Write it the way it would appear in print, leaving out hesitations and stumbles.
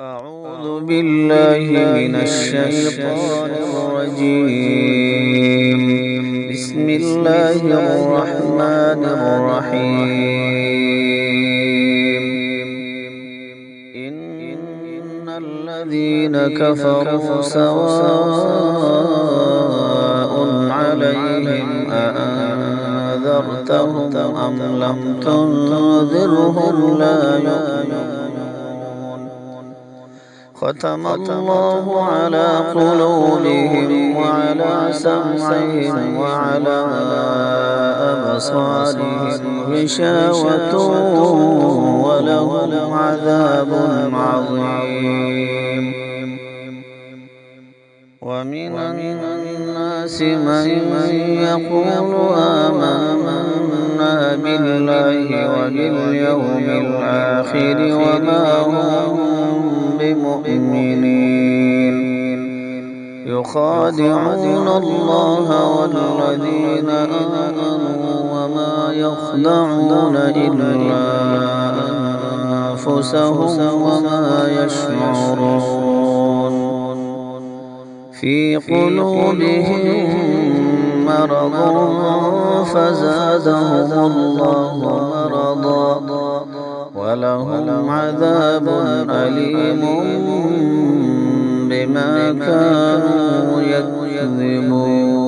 أعوذ بالله من الشيطان الرجيم. بسم الله الرحمن الرحيم. إن الذين كفروا سواء عليهم أأنذرتهم أم لم تنذرهم لا يؤمنون. ختم الله على قلوبهم وعلى سمعهم وعلى أبصارهم غشاوة ولهم عذاب عظيم. ومن الناس من يقول آمنا بالله وباليوم الآخر وما هم بمؤمنين. يخادعون الله والذين آمنوا وما يخدعون إلا أنفسهم وما يشعرون. في قلوبهم مرض فزادهم الله مرضا ولهم عذاب أليم بما كانوا يكذبون.